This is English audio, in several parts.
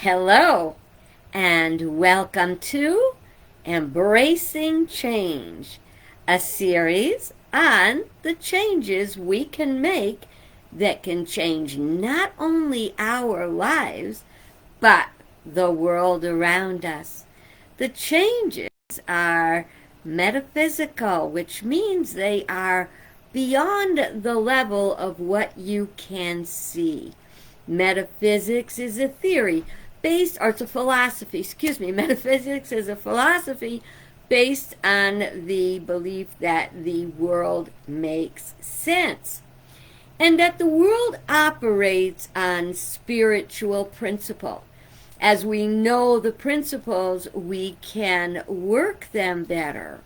Hello, and welcome to Embracing Change, a series on the changes we can make that can change not only our lives, but the world around us. The changes are metaphysical, which means they are beyond the level of what you can see. Metaphysics is a theory based, or it's a philosophy, metaphysics is a philosophy based on the belief that the world makes sense and that the world operates on spiritual principle. As we know the principles, we can work them better.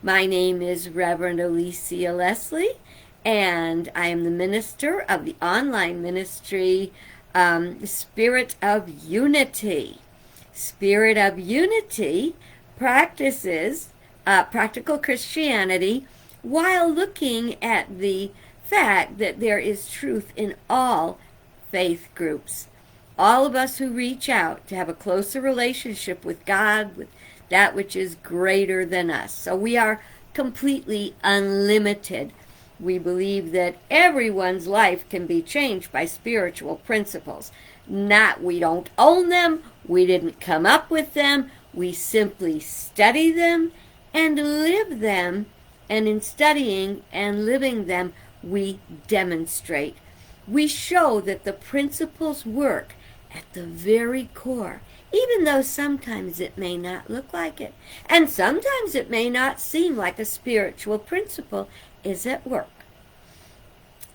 My name is Reverend Alicia Leslie, and I am the minister of the online ministry Spirit of Unity. Spirit of Unity practices practical Christianity while looking at the fact that there is truth in all faith groups. All of us who reach out to have a closer relationship with God, with that which is greater than us. So we are completely unlimited. We believe that everyone's life can be changed by spiritual principles. We don't own them, we didn't come up with them, we simply study them and live them, and in studying and living them, we demonstrate. We show that the principles work at the very core, even though sometimes it may not look like it, and sometimes it may not seem like a spiritual principle is at work.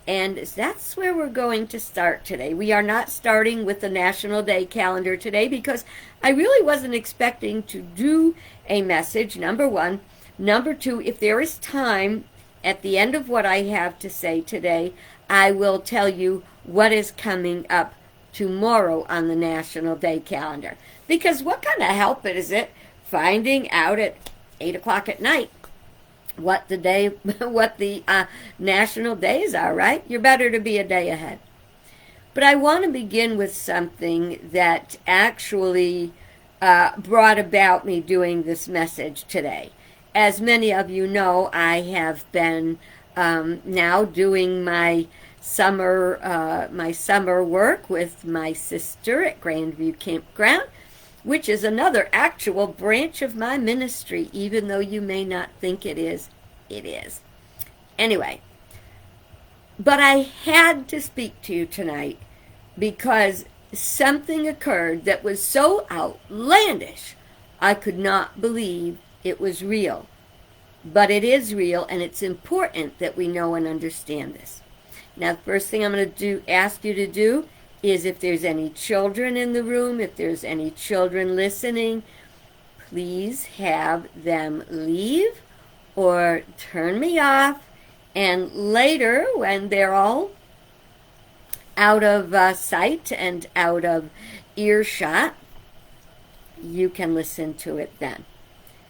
And that's where we're going to start today. We are not starting with the National Day calendar today because I really wasn't expecting to do a message, number one. Number two, if there is time at the end of what I have to say today, I will tell you what is coming up tomorrow on the National Day calendar. Because what kind of help is it finding out at 8 o'clock at night what the national days are, right? You're better to be a day ahead. But I want to begin with something that actually brought about me doing this message today. As many of you know, I have been now doing my summer work with my sister at Grandview Campground, which is another actual branch of my ministry, even though you may not think it is. It is. Anyway, but I had to speak to you tonight because something occurred that was so outlandish, I could not believe it was real. But it is real, and it's important that we know and understand this. Now, the first thing I'm going to ask you to do is if there's any children in the room, if there's any children listening, please have them leave or turn me off. And later, when they're all out of sight and out of earshot, you can listen to it then.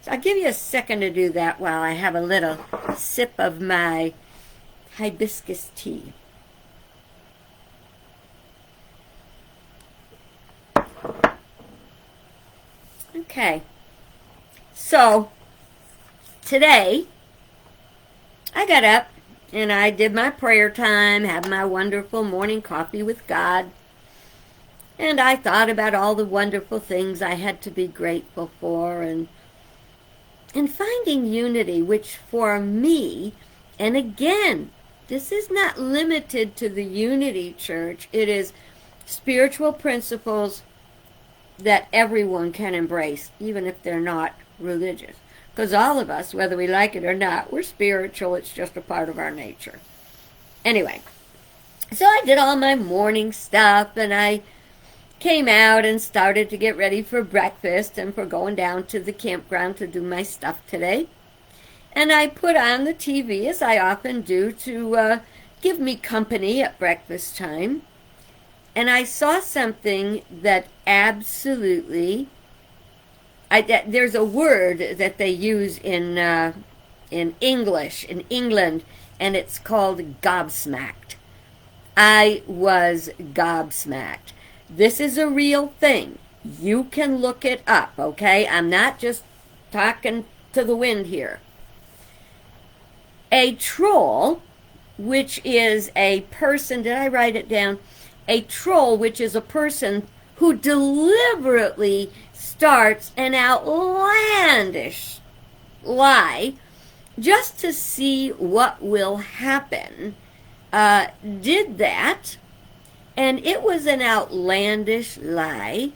So I'll give you a second to do that while I have a little sip of my hibiscus tea. Okay, so today I got up and I did my prayer time, had my wonderful morning coffee with God, and I thought about all the wonderful things I had to be grateful for and finding unity, which for me, and again, this is not limited to the Unity Church, it is spiritual principles that everyone can embrace, even if they're not religious. Because all of us, whether we like it or not, we're spiritual. It's just a part of our nature. Anyway, so I did all my morning stuff, and I came out and started to get ready for breakfast and for going down to the campground to do my stuff today. And I put on the TV, as I often do, to give me company at breakfast time. And I saw something that absolutely, there's a word that they use in English, in England, and it's called gobsmacked. I was gobsmacked. This is a real thing. You can look it up, okay? I'm not just talking to the wind here. A troll, which is a person, did I write it down? A troll, which is a person who deliberately starts an outlandish lie just to see what will happen, did that, and it was an outlandish lie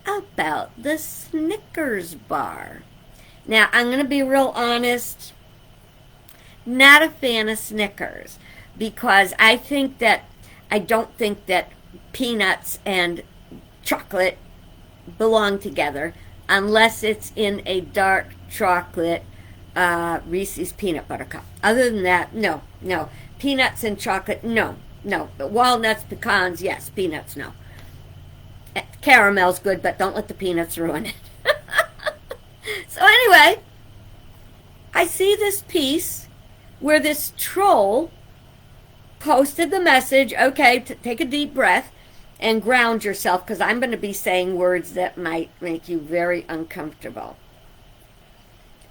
about the Snickers bar. Now, I'm going to be real honest, not a fan of Snickers, because I don't think that peanuts and chocolate belong together unless it's in a dark chocolate Reese's peanut butter cup. Other than that, no. Peanuts and chocolate, no. But walnuts, pecans, yes. Peanuts, no. Caramel's good, but don't let the peanuts ruin it. So anyway, I see this piece where this troll posted the message, okay, take a deep breath and ground yourself, because I'm going to be saying words that might make you very uncomfortable.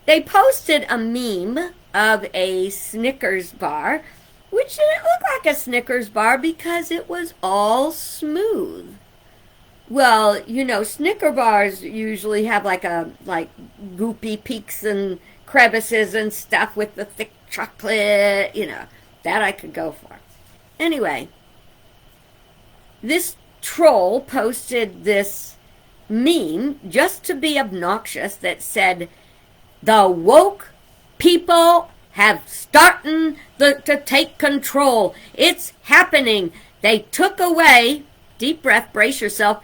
They posted a meme of a Snickers bar, which didn't look like a Snickers bar because it was all smooth. Well, you know, Snicker bars usually have like goopy peaks and crevices and stuff with the thick chocolate, you know, that I could go for. Anyway, this troll posted this meme just to be obnoxious that said, "The woke people have starting to take control. It's happening. They took away," deep breath, brace yourself,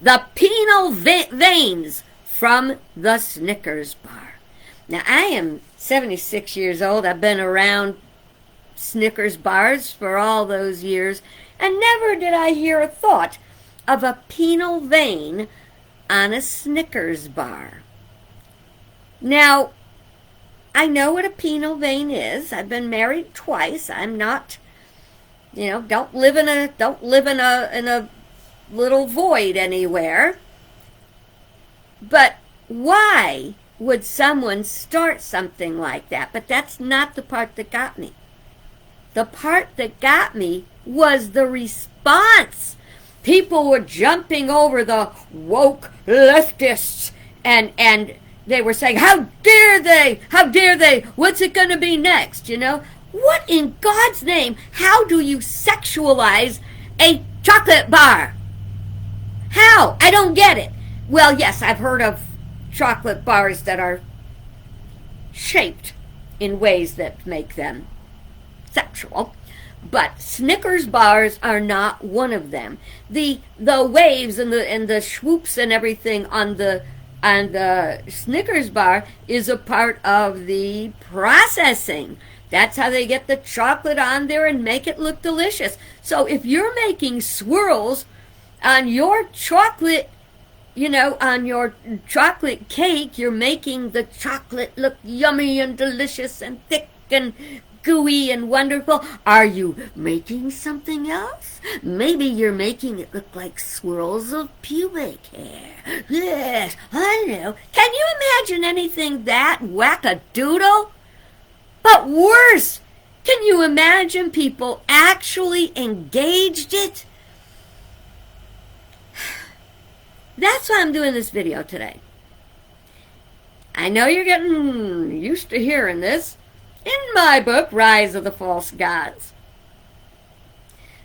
"the penal veins from the Snickers bar." Now, I am 76 years old. I've been around Snickers bars for all those years, and never did I hear a thought of a penal vein on a Snickers bar. Now, I know what a penal vein is. I've been married twice. I'm not, don't live in a little void anywhere. But why would someone start something like that? But that's not the part that got me. The part that got me was the response. People were jumping over the woke leftists and they were saying, how dare they, what's it going to be next, What in God's name, how do you sexualize a chocolate bar? How? I don't get it. Well, yes, I've heard of chocolate bars that are shaped in ways that make them sexual, but Snickers bars are not one of them. The waves and the swoops and everything on the Snickers bar is a part of the processing. That's how they get the chocolate on there and make it look delicious. So if you're making swirls on your chocolate, on your chocolate cake, you're making the chocolate look yummy and delicious and thick and gooey and wonderful. Are you making something else? Maybe you're making it look like swirls of pubic hair. Yes, I know. Can you imagine anything that wackadoodle? But worse, can you imagine people actually engaged it? That's why I'm doing this video today. I know you're getting used to hearing this. In my book, Rise of the False Gods,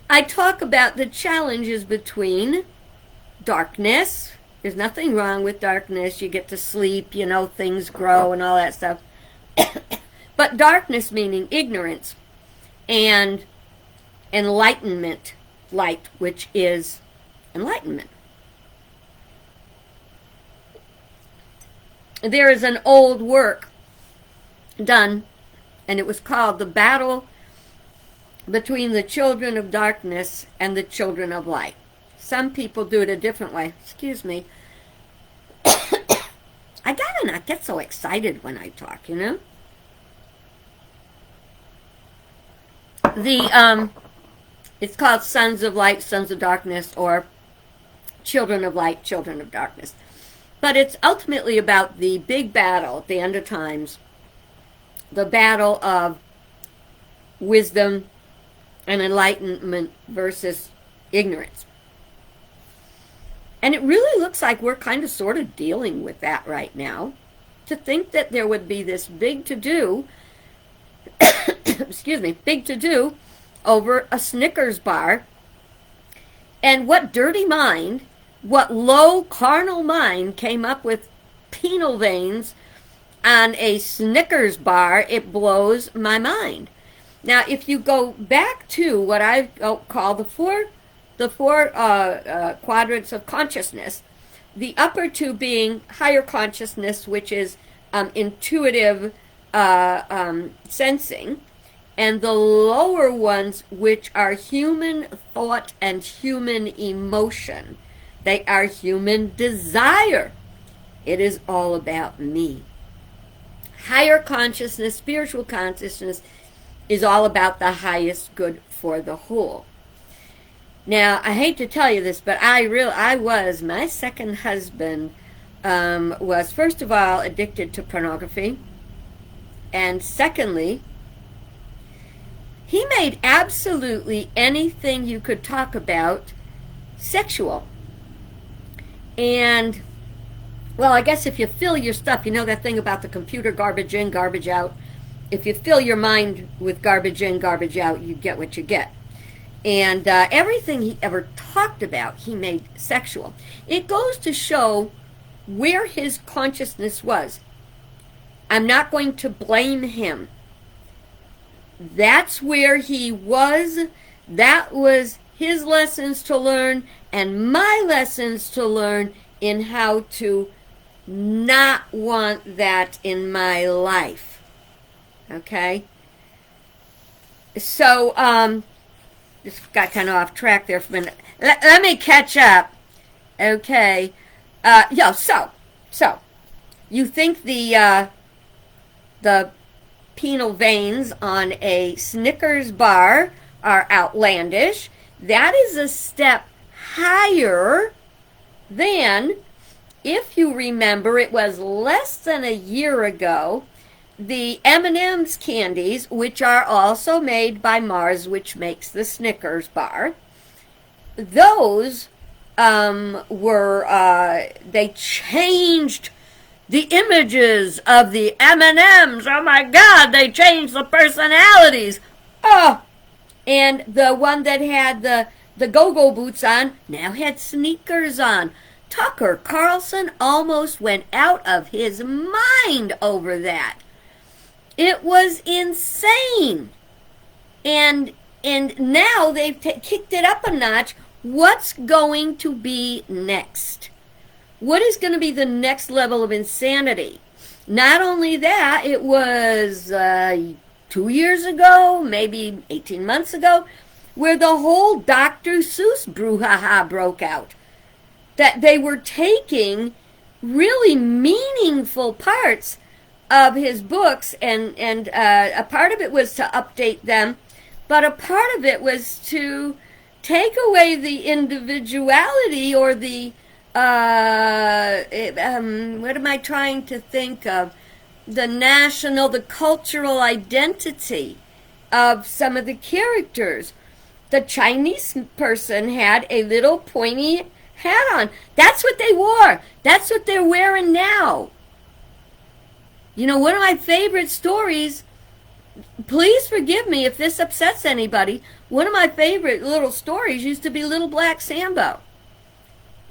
I talk about the challenges between darkness. There's nothing wrong with darkness. You get to sleep, things grow and all that stuff. But darkness meaning ignorance, and enlightenment, light, which is enlightenment. There is an old work done, and it was called The Battle Between the Children of Darkness and the Children of Light. Some people do it a different way. Excuse me. I gotta not get so excited when I talk, It's called Sons of Light, Sons of Darkness, or Children of Light, Children of Darkness. But it's ultimately about the big battle at the end of times, the battle of wisdom and enlightenment versus ignorance. And it really looks like we're kind of sort of dealing with that right now. To think that there would be this big to-do, excuse me, big to-do over a Snickers bar, and what dirty mind, what low carnal mind came up with penal veins on a Snickers bar. It blows my mind. Now, if you go back to what I call the four quadrants of consciousness, the upper two being higher consciousness, which is intuitive sensing, and the lower ones, which are human thought and human emotion. They are human desire. It is all about me. Higher consciousness, spiritual consciousness, is all about the highest good for the whole. Now, I hate to tell you this, but my second husband was, first of all, addicted to pornography, and secondly, he made absolutely anything you could talk about sexual. And, well, I guess if you fill your stuff, you know that thing about the computer, garbage in, garbage out. If you fill your mind with garbage in, garbage out, you get what you get. And everything he ever talked about, he made sexual. It goes to show where his consciousness was. I'm not going to blame him. That's where he was. That was his lessons to learn and my lessons to learn in how to not want that in my life. Okay? So, just got kind of off track there for a minute. Let me catch up. Okay. So, you think the penal veins on a Snickers bar are outlandish. That is a step higher than, if you remember, it was less than a year ago, the M&M's candies, which are also made by Mars, which makes the Snickers bar. Those they changed the images of the M&M's. Oh my God, they changed the personalities. Oh, and the one that had the go-go boots on now had sneakers on. Tucker Carlson almost went out of his mind over that. It was insane. And now they've kicked it up a notch. What's going to be next? What is going to be the next level of insanity? Not only that, it was 2 years ago, maybe 18 months ago, where the whole Dr. Seuss brouhaha broke out. That they were taking really meaningful parts of his books, and a part of it was to update them, but a part of it was to take away the individuality or the what am I trying to think of? The cultural identity of some of the characters. The Chinese person had a little pointy hat on. That's what they wore. That's what they're wearing now. You know, one of my favorite stories, please forgive me if this upsets anybody, one of my favorite little stories used to be Little Black Sambo.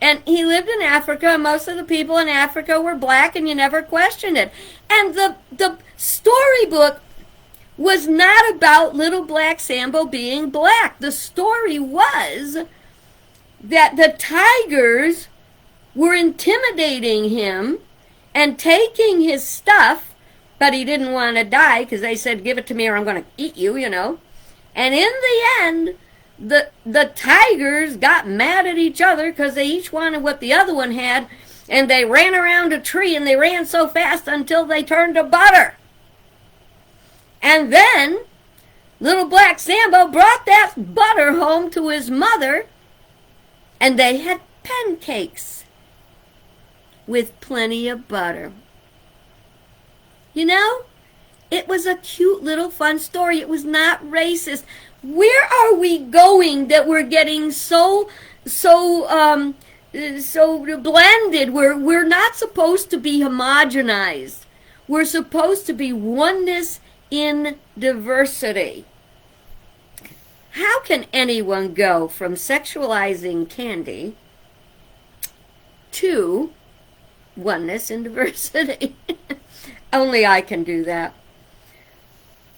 And he lived in Africa, and most of the people in Africa were black, and you never questioned it. And the storybook was not about Little Black Sambo being black. The story was that the tigers were intimidating him and taking his stuff, but he didn't want to die because they said, give it to me or I'm going to eat you, you know. And in the end, the tigers got mad at each other because they each wanted what the other one had, and they ran around a tree, and they ran so fast until they turned to butter. And then Little Black Sambo brought that butter home to his mother, and they had pancakes with plenty of butter. You know, it was a cute little fun story. It was not racist. Where are we going that we're getting so blended? We're not supposed to be homogenized. We're supposed to be oneness in diversity. How can anyone go from sexualizing candy to oneness in diversity? Only I can do that.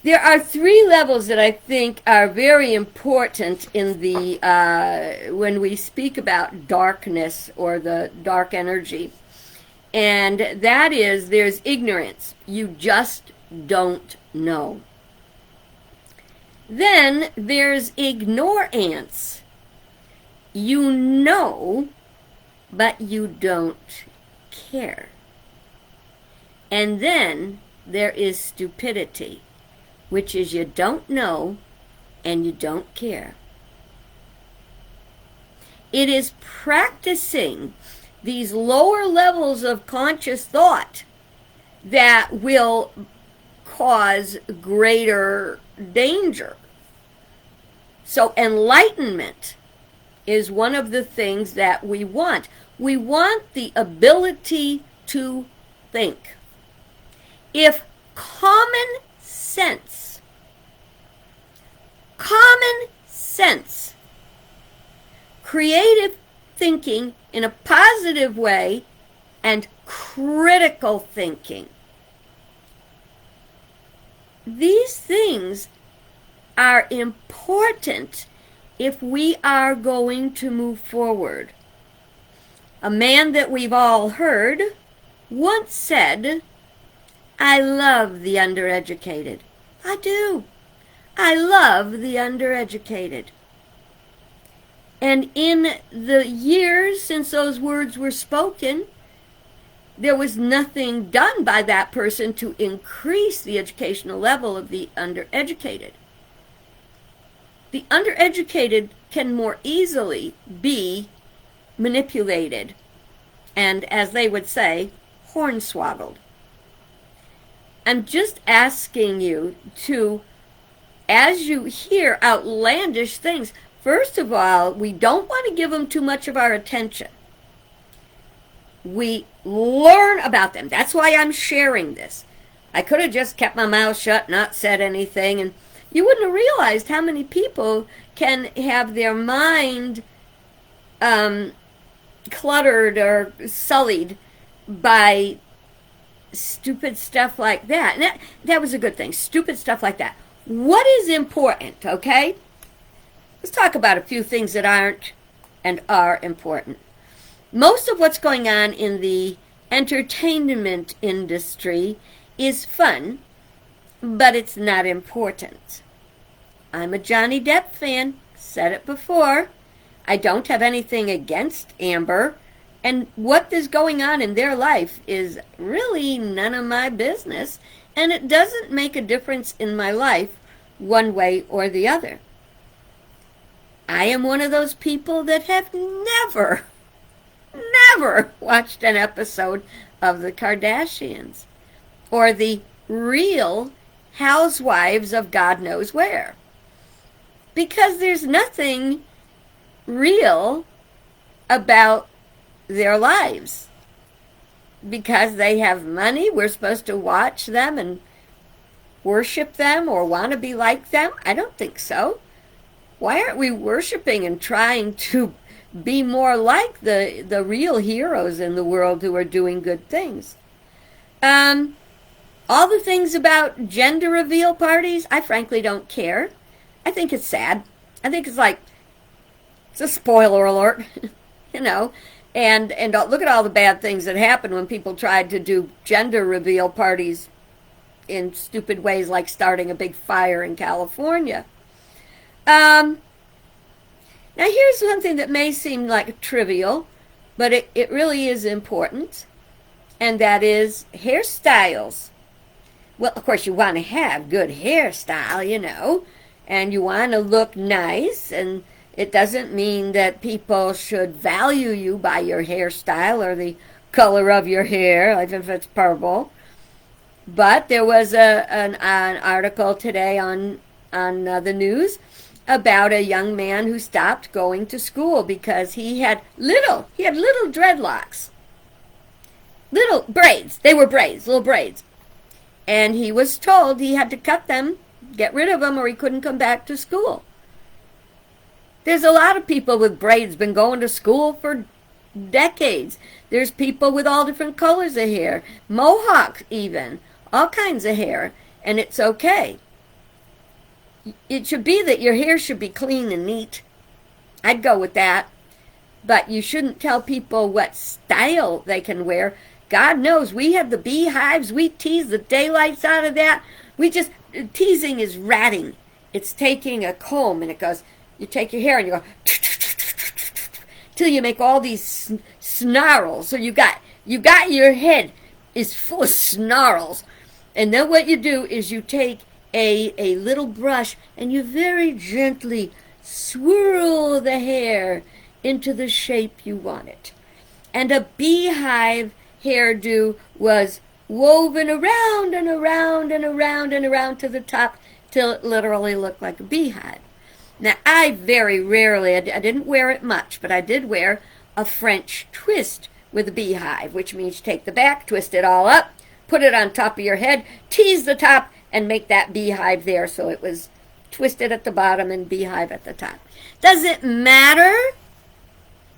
There are 3 levels that I think are very important in the when we speak about darkness or the dark energy. And that is, there's ignorance. You just don't know. Then there's ignorance. You know, but you don't care. And then there is stupidity, which is you don't know and you don't care. It is practicing these lower levels of conscious thought that will cause greater danger. So enlightenment is one of the things that we want. We want the ability to think. If common sense, creative thinking in a positive way, and critical thinking, these things are important if we are going to move forward. A man that we've all heard once said, "I love the undereducated." I do. I love the undereducated. And in the years since those words were spoken, there was nothing done by that person to increase the educational level of the undereducated. The undereducated can more easily be manipulated and, as they would say, hornswoggled. I'm just asking you to, as you hear outlandish things, first of all, we don't want to give them too much of our attention. We learn about them. That's why I'm sharing this. I could have just kept my mouth shut, not said anything, and you wouldn't have realized how many people can have their mind cluttered or sullied by stupid stuff like that. And that was a good thing. Stupid stuff like that. What is important, okay? Let's talk about a few things that aren't and are important. Most of what's going on in the entertainment industry is fun, but it's not important. I'm a Johnny Depp fan, said it before. I don't have anything against Amber, and what is going on in their life is really none of my business, and it doesn't make a difference in my life one way or the other. I am one of those people that have never watched an episode of the Kardashians or the Real Housewives of God knows where, because there's nothing real about their lives. Because they have money, we're supposed to watch them and worship them or want to be like them? I don't think so. Why aren't we worshiping and trying to be more like the real heroes in the world who are doing good things? All the things about gender reveal parties, I frankly don't care. I think it's sad. I think it's a spoiler alert, you know. And look at all the bad things that happened when people tried to do gender reveal parties in stupid ways, like starting a big fire in California. Now here's something that may seem like trivial, but it really is important, and that is hairstyles. Well, of course, you want to have good hairstyle, you know. and you want to look nice, and it doesn't mean that people should value you by your hairstyle or the color of your hair, like if it's purple. But there was an article today on the news about a young man who stopped going to school because he had little dreadlocks, little braids. They were braids, little braids, and he was told he had to cut them, get rid of them, or he couldn't come back to school. There's a lot of people with braids been going to school for decades. There's people with all different colors of hair, mohawks even, all kinds of hair, and it's okay. It should be that your hair should be clean and neat. I'd go with that. But you shouldn't tell people what style they can wear. God knows we have the beehives. We tease the daylights out of that. Teasing is ratting. It's taking a comb and it goes, you take your hair and you go till you make all these snarls. So you got your head is full of snarls. And then what you do is you take a little brush and you very gently swirl the hair into the shape you want it. And a beehive hairdo was woven around and around and around and around to the top till it literally looked like a beehive. Now, I very rarely, I didn't wear it much, but I did wear a French twist with a beehive, which means take the back, twist it all up, put it on top of your head, tease the top, and make that beehive there so it was twisted at the bottom and beehive at the top. Does it matter?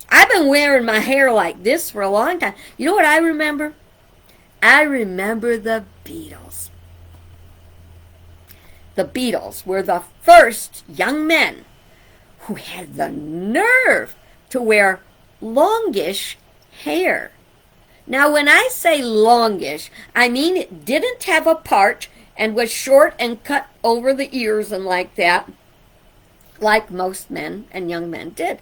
I've been wearing my hair like this for a long time. You know what I remember? I remember the Beatles. The Beatles were the first young men who had the nerve to wear longish hair. Now, when I say longish, I mean it didn't have a part and was short and cut over the ears and like that, like most men and young men did.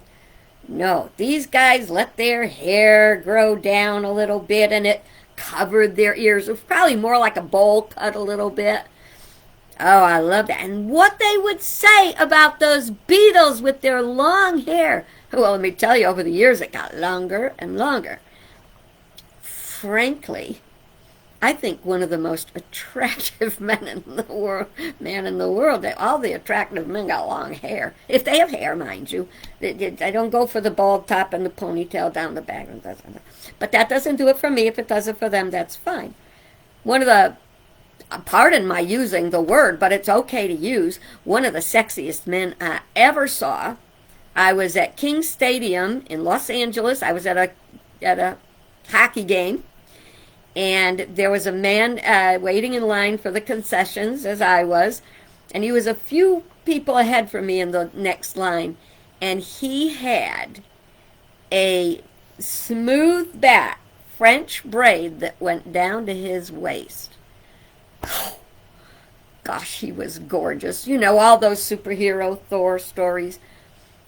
No, these guys let their hair grow down a little bit and it covered their ears. It was probably more like a bowl cut a little bit. Oh, I love that. And what they would say about those Beatles with their long hair. Well, let me tell you, over the years it got longer and longer. Frankly, I think one of the most attractive men in the world. All the attractive men got long hair. If they have hair, mind you. They don't go for the bald top and the ponytail down the back. But that doesn't do it for me. If it does it for them, that's fine. Pardon my using the word, but it's okay to use, one of the sexiest men I ever saw. I was at King Stadium in Los Angeles. I was at a hockey game. And there was a man waiting in line for the concessions, as I was. And he was a few people ahead from me in the next line. And he had a smooth back French braid that went down to his waist. Oh, gosh, he was gorgeous. You know, all those superhero Thor stories.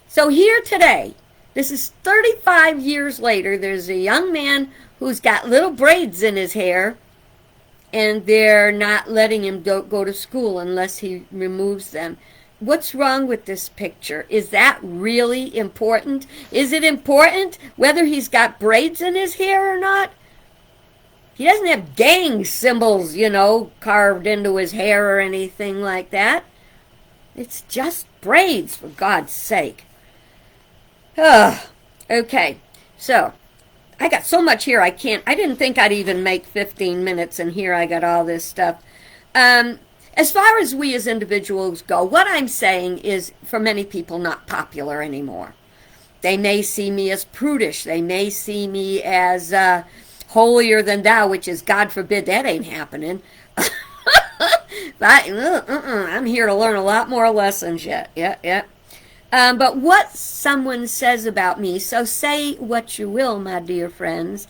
So here today, this is 35 years later, there's a young man who's got little braids in his hair, and they're not letting him go to school unless he removes them. What's wrong with this picture? Is that really important? Is it important whether he's got braids in his hair or not? He doesn't have gang symbols, carved into his hair or anything like that. It's just braids, for God's sake. Okay, so I got so much here I didn't think I'd even make 15 minutes, and here I got all this stuff. As far as we as individuals go, what I'm saying is, for many people, not popular anymore. They may see me as prudish. They may see me as holier than thou, which is, God forbid, that ain't happening. I'm here to learn a lot more lessons yet. Yeah. But what someone says about me, so say what you will, my dear friends,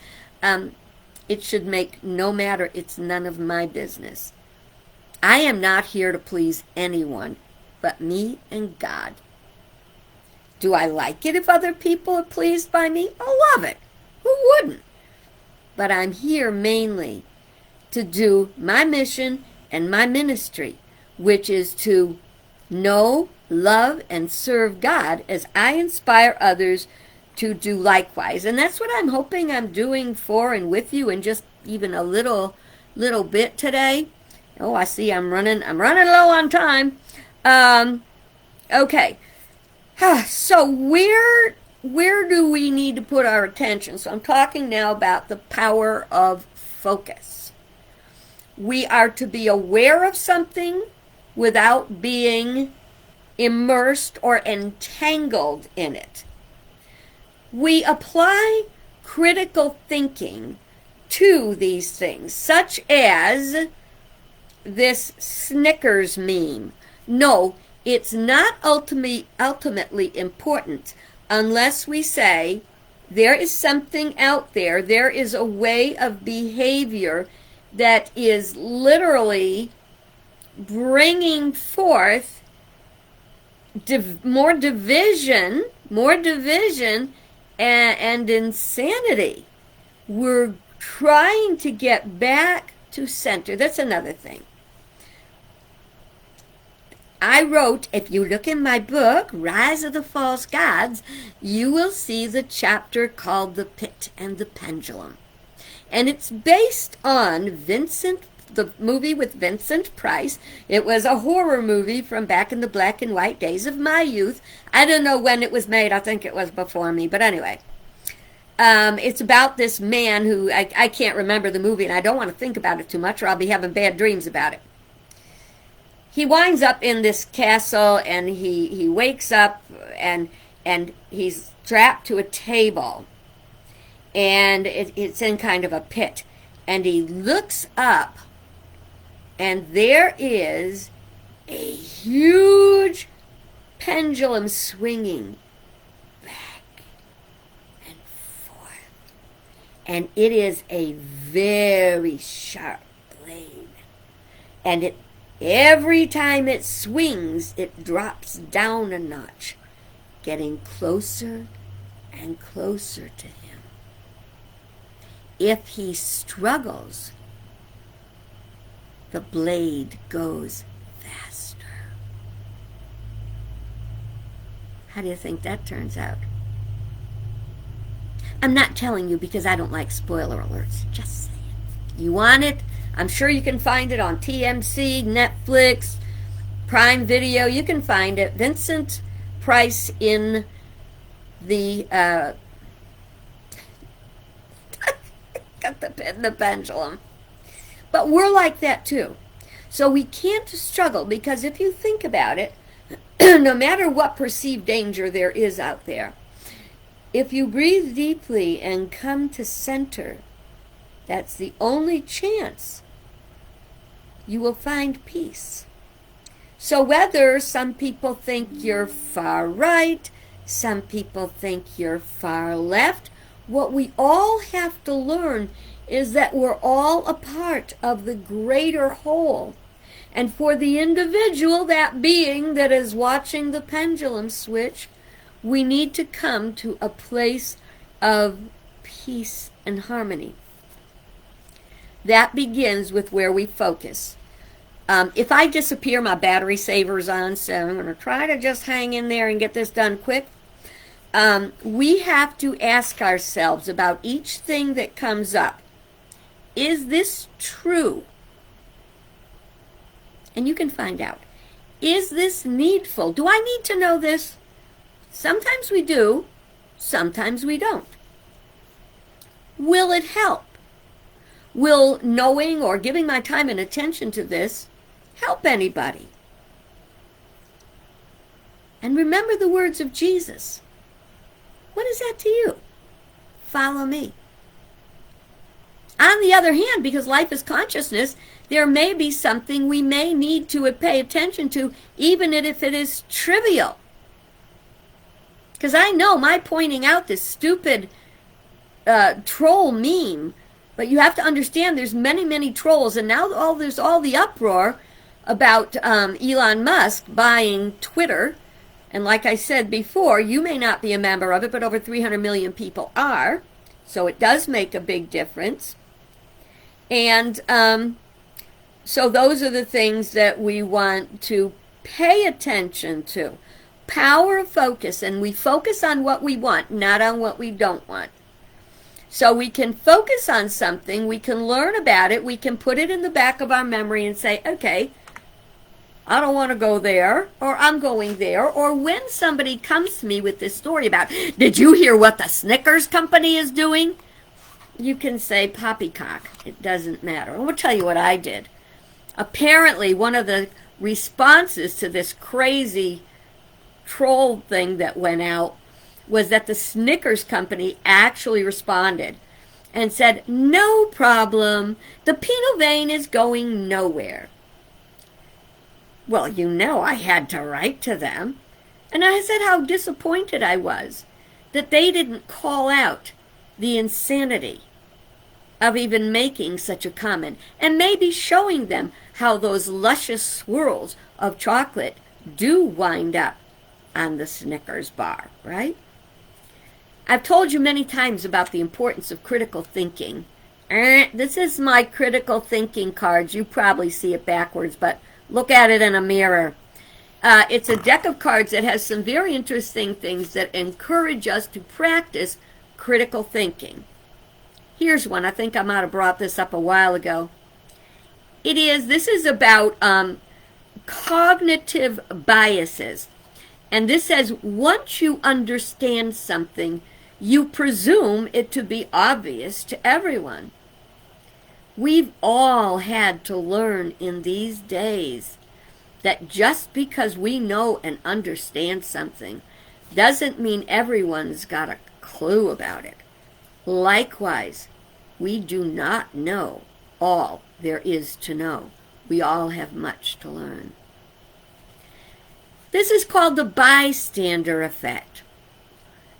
it should make no matter, it's none of my business. I am not here to please anyone but me and God. Do I like it if other people are pleased by me? I love it. Who wouldn't? But I'm here mainly to do my mission and my ministry, which is to know, love, and serve God as I inspire others to do likewise. And that's what I'm hoping I'm doing for and with you in just even a little bit today. Oh, I see I'm running low on time. Okay. So where do we need to put our attention? So I'm talking now about the power of focus. We are to be aware of something without being immersed or entangled in it. We apply critical thinking to these things, such as this Snickers meme. No, it's not ultimately important unless we say there is something out there, there is a way of behavior that is literally bringing forth more division and insanity. We're trying to get back to center. That's another thing. I wrote, if you look in my book, Rise of the False Gods, you will see the chapter called The Pit and the Pendulum. And it's based on the movie with Vincent Price. It was a horror movie from back in the black and white days of my youth. I don't know when it was made. I think it was before me. But anyway, it's about this man who, I can't remember the movie, and I don't want to think about it too much or I'll be having bad dreams about it. He winds up in this castle, and he wakes up, and he's strapped to a table, and it's in kind of a pit. And he looks up, and there is a huge pendulum swinging back and forth. And it is a very sharp blade. And every time it swings, it drops down a notch, getting closer and closer to him. If he struggles, the blade goes faster. How do you think that turns out? I'm not telling you because I don't like spoiler alerts. Just saying. You want it? I'm sure you can find it on TMC, Netflix, Prime Video. You can find it. Vincent Price in the got the pit and the pendulum. But we're like that too. So we can't struggle, because if you think about it, no matter what perceived danger there is out there, if you breathe deeply and come to center, that's the only chance you will find peace. So whether some people think you're far right, some people think you're far left, what we all have to learn is that we're all a part of the greater whole. And for the individual, that being that is watching the pendulum switch, we need to come to a place of peace and harmony. That begins with where we focus. If I disappear, my battery saver's on, so I'm going to try to just hang in there and get this done quick. We have to ask ourselves about each thing that comes up. Is this true? And you can find out. Is this needful? Do I need to know this? Sometimes we do. Sometimes we don't. Will it help? Will knowing or giving my time and attention to this help anybody? And remember the words of Jesus. What is that to you? Follow me. On the other hand, because life is consciousness, there may be something we may need to pay attention to, even if it is trivial. Because I know my pointing out this stupid troll meme, but you have to understand there's many trolls, and now there's all the uproar about Elon Musk buying Twitter. And like I said before, you may not be a member of it, but over 300 million people are. So it does make a big difference. And so those are the things that we want to pay attention to. Power of focus, and we focus on what we want, not on what we don't want. So we can focus on something, we can learn about it, we can put it in the back of our memory and say, okay, I don't want to go there, or I'm going there. Or when somebody comes to me with this story about, did you hear what the Snickers company is doing? You can say poppycock. It doesn't matter. I will tell you what I did. Apparently, one of the responses to this crazy troll thing that went out was that the Snickers company actually responded and said, no problem, the penal vein is going nowhere. Well, you know, I had to write to them, and I said how disappointed I was that they didn't call out the insanity of even making such a comment, and maybe showing them how those luscious swirls of chocolate do wind up on the Snickers bar, right? I've told you many times about the importance of critical thinking. This is my critical thinking cards. You probably see it backwards, but look at it in a mirror. It's a deck of cards that has some very interesting things that encourage us to practice critical thinking. Here's one. I think I might have brought this up a while ago. This is about cognitive biases. And this says, once you understand something, you presume it to be obvious to everyone. We've all had to learn in these days that just because we know and understand something doesn't mean everyone's got a clue about it. Likewise, we do not know all there is to know. We all have much to learn. This is called the bystander effect.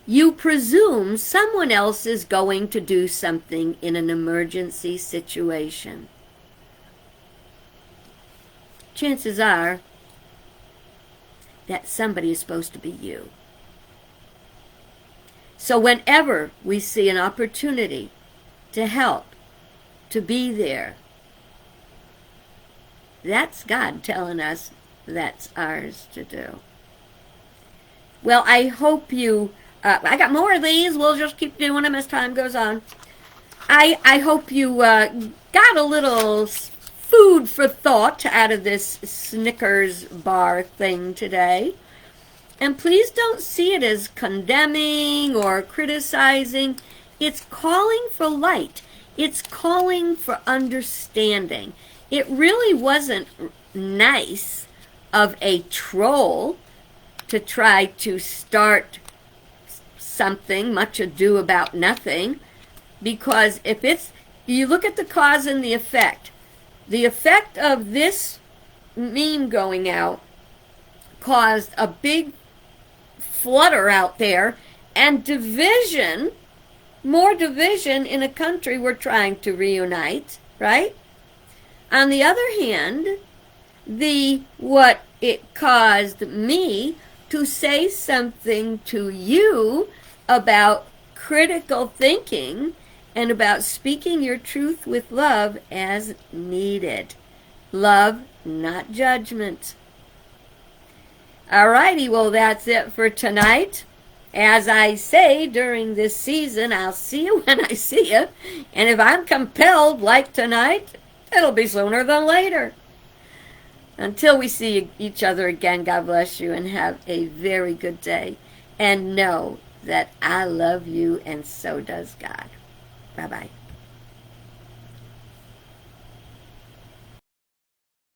You presume someone else is going to do something in an emergency situation. Chances are that somebody is supposed to be you. So whenever we see an opportunity to help, to be there, that's God telling us that's ours to do. Well, I hope you... I got more of these. We'll just keep doing them as time goes on. I hope you got a little food for thought out of this Snickers bar thing today. And please don't see it as condemning or criticizing. It's calling for light. It's calling for understanding. It really wasn't nice of a troll to try to start something, much ado about nothing, because if you look at the cause and the effect of this meme going out caused a big flutter out there and division, more division in a country we're trying to reunite, right? On the other hand, what it caused me to say something to you about critical thinking and about speaking your truth with love as needed. Love, not judgment. Alrighty, well, that's it for tonight. As I say during this season, I'll see you when I see you. And if I'm compelled, like tonight, it'll be sooner than later. Until we see each other again, God bless you and have a very good day. And know that I love you and so does God. Bye-bye.